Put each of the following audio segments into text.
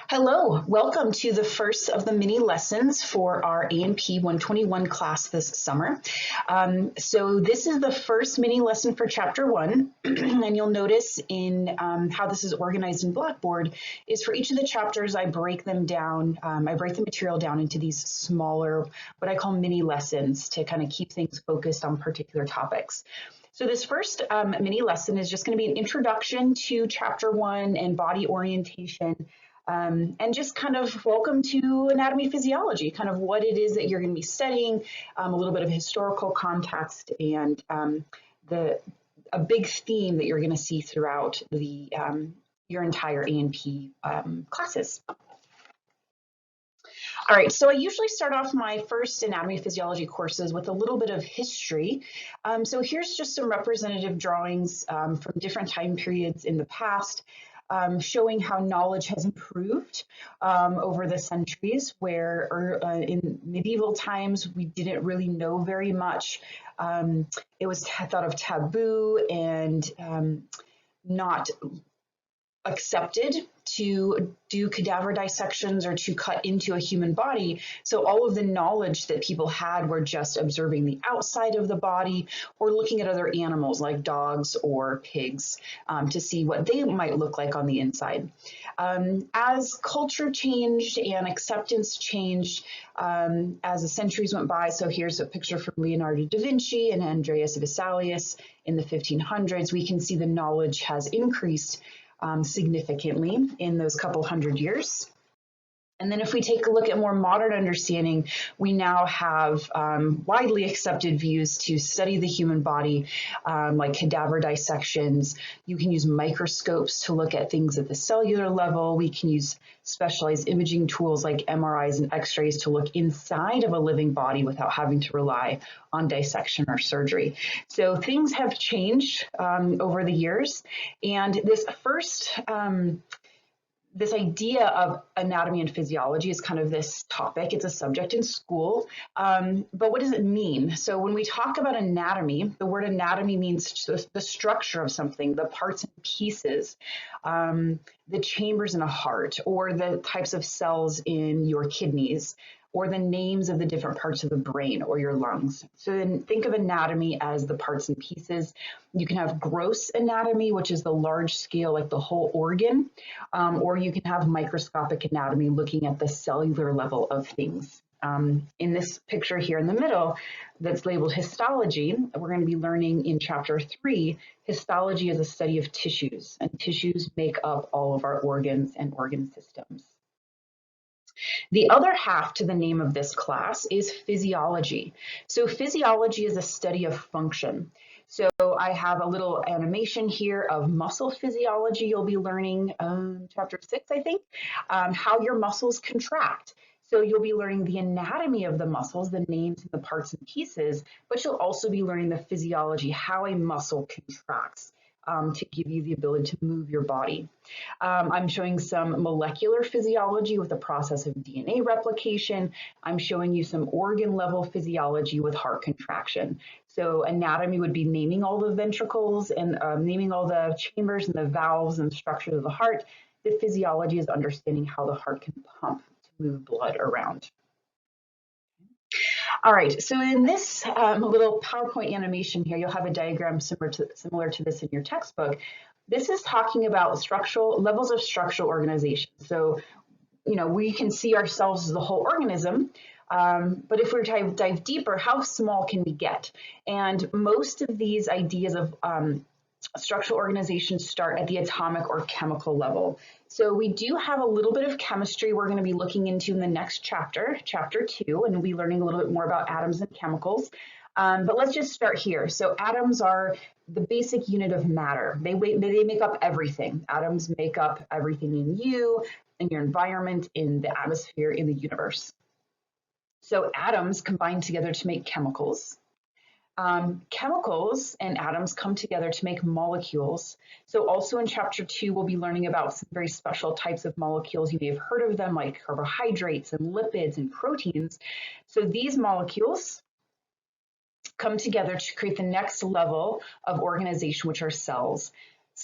Hello, welcome to the first of the mini lessons for our A&P 121 class this summer. So this is the first mini lesson for chapter 1, and you'll notice in how this is organized in Blackboard is for each of the chapters I break them down, I break the material down into these smaller, what I call mini lessons to kind of keep things focused on particular topics. So this first mini lesson is just going to be an introduction to chapter 1 and body orientation. And just kind of welcome to anatomy physiology, kind of what it is that you're going to be studying, a little bit of historical context, and a big theme that you're going to see throughout your entire A&P classes. All right, so I usually start off my first anatomy physiology courses with a little bit of history. So here's just some representative drawings from different time periods in the past. Showing how knowledge has improved over the centuries, where in medieval times we didn't really know very much. It was thought of taboo and not accepted to do cadaver dissections or to cut into a human body. So all of the knowledge that people had were just observing the outside of the body or looking at other animals like dogs or pigs to see what they might look like on the inside. As culture changed and acceptance changed as the centuries went by, so here's a picture from Leonardo da Vinci and Andreas Vesalius in the 1500s, we can see the knowledge has increased significantly in those couple hundred years. And then if we take a look at more modern understanding, we now have widely accepted views to study the human body, like cadaver dissections. You can use microscopes to look at things at the cellular level. We can use specialized imaging tools like MRIs and X-rays to look inside of a living body without having to rely on dissection or surgery. So things have changed over the years. And this idea of anatomy and physiology is kind of this topic. It's a subject in school, but what does it mean? So when we talk about anatomy, the word anatomy means the structure of something, the parts and pieces, the chambers in a heart, or the types of cells in your kidneys, or the names of the different parts of the brain or your lungs. So then think of anatomy as the parts and pieces. You can have gross anatomy, which is the large scale, like the whole organ, or you can have microscopic anatomy looking at the cellular level of things. In this picture here in the middle that's labeled histology, we're going to be learning in chapter 3, histology is a study of tissues, and tissues make up all of our organs and organ systems. The other half to the name of this class is physiology. So physiology is a study of function. So I have a little animation here of muscle physiology. You'll be learning chapter 6, I think, how your muscles contract. So you'll be learning the anatomy of the muscles, the names and the parts and pieces, but you'll also be learning the physiology, how a muscle contracts. To give you the ability to move your body. I'm showing some molecular physiology with the process of DNA replication. I'm showing you some organ level physiology with heart contraction. So anatomy would be naming all the ventricles and naming all the chambers and the valves and structures of the heart. The physiology is understanding how the heart can pump to move blood around. All right, so in this little PowerPoint animation here, you'll have a diagram similar to this in your textbook. This is talking about levels of structural organization. So, we can see ourselves as the whole organism, but if we dive deeper, how small can we get? And most of these ideas of structural organization start at the atomic or chemical level. So we do have a little bit of chemistry we're going to be looking into in the next chapter, chapter 2, and we'll be learning a little bit more about atoms and chemicals. But let's just start here. So atoms are the basic unit of matter. They make up everything. Atoms make up everything in you, in your environment, in the atmosphere, in the universe. So atoms combine together to make chemicals. Chemicals and atoms come together to make molecules. So also in chapter 2, we'll be learning about some very special types of molecules. You may have heard of them, like carbohydrates and lipids and proteins. So these molecules come together to create the next level of organization, which are cells.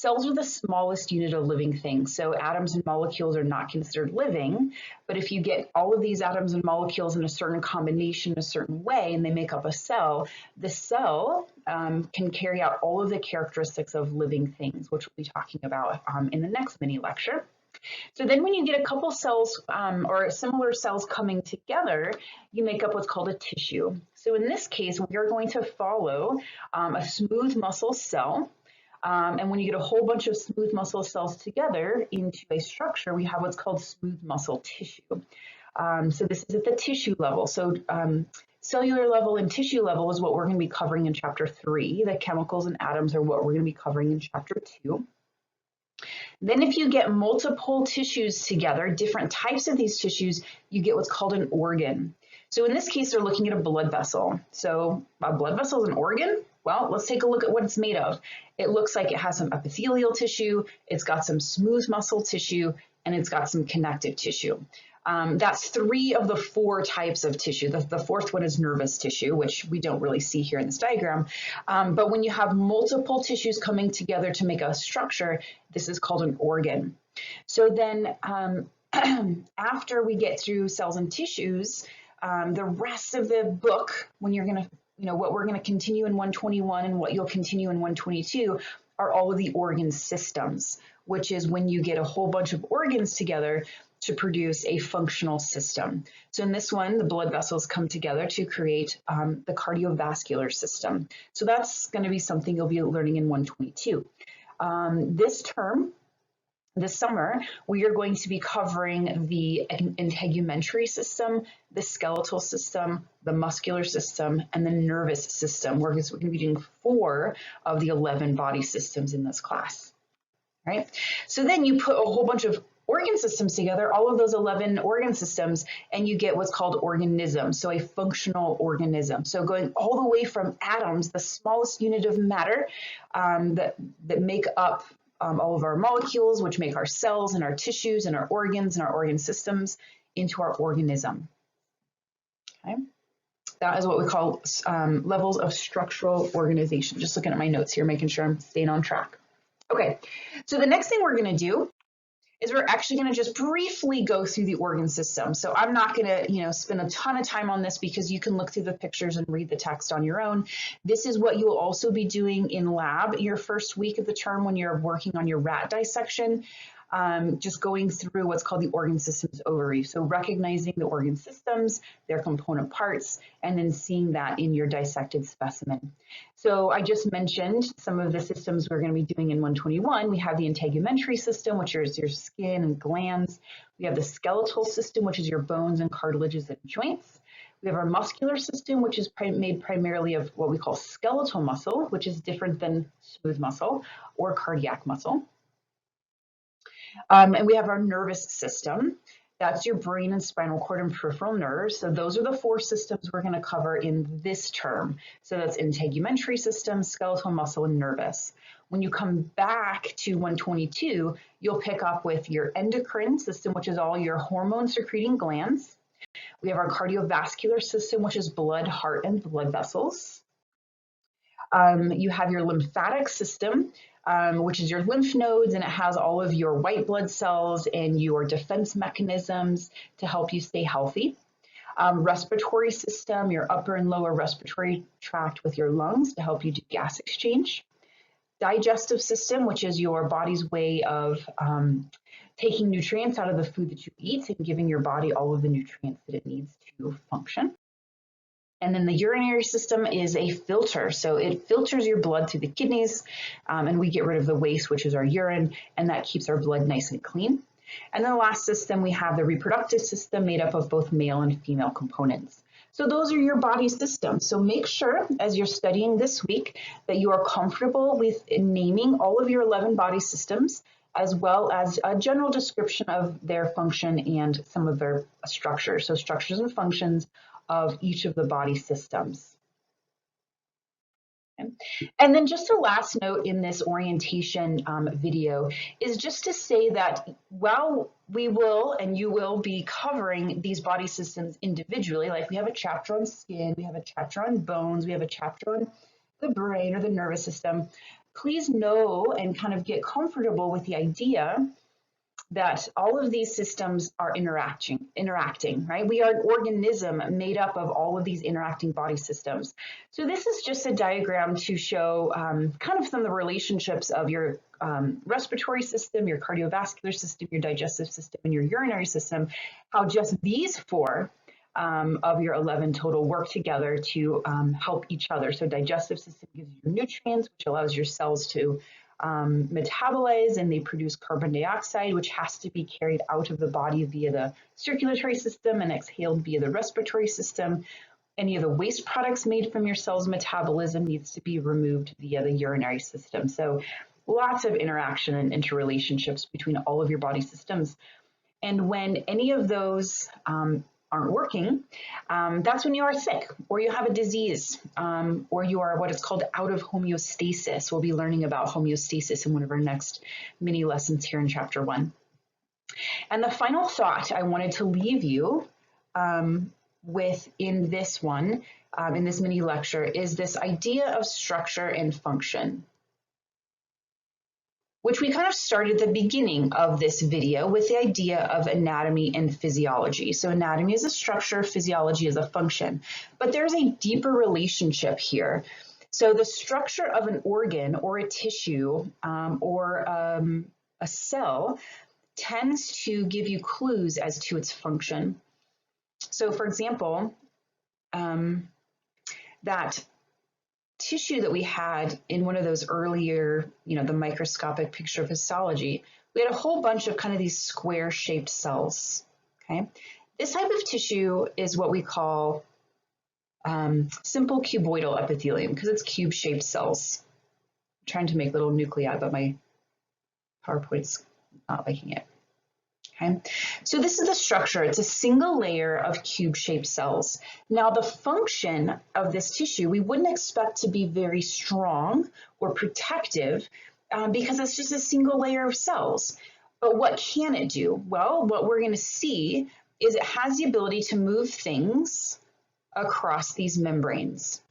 Cells are the smallest unit of living things. So atoms and molecules are not considered living, but if you get all of these atoms and molecules in a certain combination, a certain way, and they make up a cell, the cell can carry out all of the characteristics of living things, which we'll be talking about in the next mini lecture. So then when you get a couple cells or similar cells coming together, you make up what's called a tissue. So in this case, we are going to follow a smooth muscle cell. And when you get a whole bunch of smooth muscle cells together into a structure, we have what's called smooth muscle tissue. So this is at the tissue level. So cellular level and tissue level is what we're going to be covering in chapter 3. The chemicals and atoms are what we're going to be covering in chapter 2. Then if you get multiple tissues together, different types of these tissues, you get what's called an organ. So in this case, they're looking at a blood vessel. So a blood vessel is an organ? Well, let's take a look at what it's made of. It looks like it has some epithelial tissue, it's got some smooth muscle tissue, and it's got some connective tissue. That's 3 of the 4 types of tissue. The fourth one is nervous tissue, which we don't really see here in this diagram. But when you have multiple tissues coming together to make a structure, this is called an organ. So then after we get through cells and tissues, the rest of the book, when you're going to, what we're going to continue in 121 and what you'll continue in 122 are all of the organ systems, which is when you get a whole bunch of organs together to produce a functional system. So in this one, the blood vessels come together to create the cardiovascular system. So that's going to be something you'll be learning in 122. This summer, we are going to be covering the integumentary system, the skeletal system, the muscular system, and the nervous system. We're going to be doing 4 of the 11 body systems in this class. Right? So then you put a whole bunch of organ systems together, all of those 11 organ systems, and you get what's called organism, so a functional organism. So going all the way from atoms, the smallest unit of matter that make up all of our molecules, which make our cells and our tissues and our organs and our organ systems, into our organism. Okay? That is what we call levels of structural organization. Just looking at my notes here, making sure I'm staying on track. Okay, so the next thing we're going to do is we're actually going to just briefly go through the organ system. So I'm not going to, spend a ton of time on this because you can look through the pictures and read the text on your own. This is what you will also be doing in lab your first week of the term when you're working on your rat dissection. Just going through what's called the organ systems overview. So recognizing the organ systems, their component parts, and then seeing that in your dissected specimen. So I just mentioned some of the systems we're going to be doing in 121. We have the integumentary system, which is your skin and glands. We have the skeletal system, which is your bones and cartilages and joints. We have our muscular system, which is made primarily of what we call skeletal muscle, which is different than smooth muscle or cardiac muscle. And we have our nervous system. That's your brain and spinal cord and peripheral nerves. So those are the 4 systems we're going to cover in this term. So that's integumentary system, skeletal muscle, and nervous. When you come back to 122, you'll pick up with your endocrine system, which is all your hormone secreting glands. We have our cardiovascular system, which is blood, heart, and blood vessels. You have your lymphatic system, which is your lymph nodes, and it has all of your white blood cells and your defense mechanisms to help you stay healthy. Respiratory system, your upper and lower respiratory tract with your lungs to help you do gas exchange. Digestive system, which is your body's way of taking nutrients out of the food that you eat and giving your body all of the nutrients that it needs to function. And then the urinary system is a filter. So it filters your blood through the kidneys, and we get rid of the waste, which is our urine, and that keeps our blood nice and clean. And then the last system, we have the reproductive system made up of both male and female components. So those are your body systems. So make sure as you're studying this week that you are comfortable with naming all of your 11 body systems, as well as a general description of their function and some of their structures. So structures and functions of each of the body systems. Okay. And then just a last note in this orientation video is just to say that while we will and you will be covering these body systems individually, like we have a chapter on skin, we have a chapter on bones, we have a chapter on the brain or the nervous system, please know and kind of get comfortable with the idea that all of these systems are interacting, right? We are an organism made up of all of these interacting body systems. So this is just a diagram to show kind of some of the relationships of your respiratory system, your cardiovascular system, your digestive system, and your urinary system, how just these four of your 11 total work together to help each other. So digestive system gives you nutrients, which allows your cells to metabolize, and they produce carbon dioxide, which has to be carried out of the body via the circulatory system and exhaled via the respiratory system. Any of the waste products made from your cell's metabolism needs to be removed via the urinary system. So lots of interaction and interrelationships between all of your body systems. And when any of those aren't working, that's when you are sick, or you have a disease, or you are what is called out of homeostasis. We'll be learning about homeostasis in one of our next mini lessons here in chapter 1. And the final thought I wanted to leave you with in this one, in this mini lecture, is this idea of structure and function, which we kind of started at the beginning of this video with the idea of anatomy and physiology. So anatomy is a structure, physiology is a function, but there's a deeper relationship here. So the structure of an organ or a tissue or a cell tends to give you clues as to its function. So for example, that tissue that we had in one of those earlier, the microscopic picture of histology, we had a whole bunch of kind of these square shaped cells, okay? This type of tissue is what we call simple cuboidal epithelium because it's cube shaped cells. I'm trying to make little nuclei, but my PowerPoint's not liking it. Okay, so this is the structure. It's a single layer of cube-shaped cells. Now, the function of this tissue, we wouldn't expect to be very strong or protective because it's just a single layer of cells. But what can it do? Well, what we're going to see is it has the ability to move things across these membranes.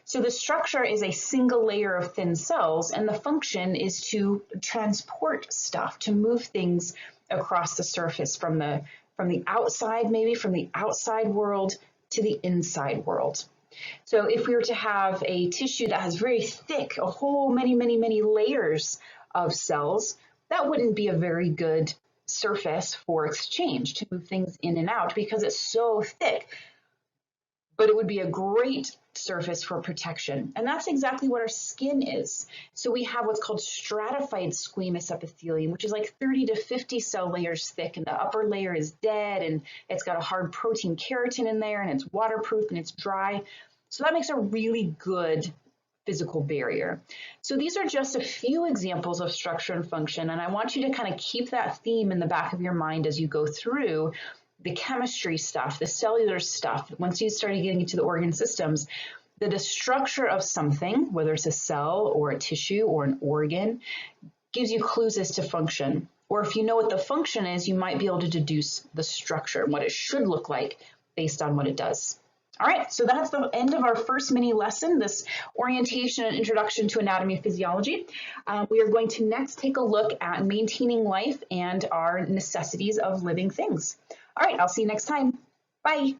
So the structure is a single layer of thin cells, and the function is to transport stuff, to move things across the surface from the outside, maybe from the outside world to the inside world. So if we were to have a tissue that has very thick, a whole many layers of cells, that wouldn't be a very good surface for exchange to move things in and out because it's so thick. But it would be a great surface for protection. And that's exactly what our skin is. So we have what's called stratified squamous epithelium, which is like 30 to 50 cell layers thick, and the upper layer is dead, and it's got a hard protein keratin in there, and it's waterproof and it's dry. So that makes a really good physical barrier. So these are just a few examples of structure and function, and I want you to kind of keep that theme in the back of your mind as you go through the chemistry stuff, the cellular stuff. Once you start getting into the organ systems, the structure of something, whether it's a cell or a tissue or an organ, gives you clues as to function. Or if you know what the function is, you might be able to deduce the structure and what it should look like based on what it does. All right, so that's the end of our first mini lesson, this orientation and introduction to anatomy and physiology. We are going to next take a look at maintaining life and our necessities of living things. All right, I'll see you next time. Bye.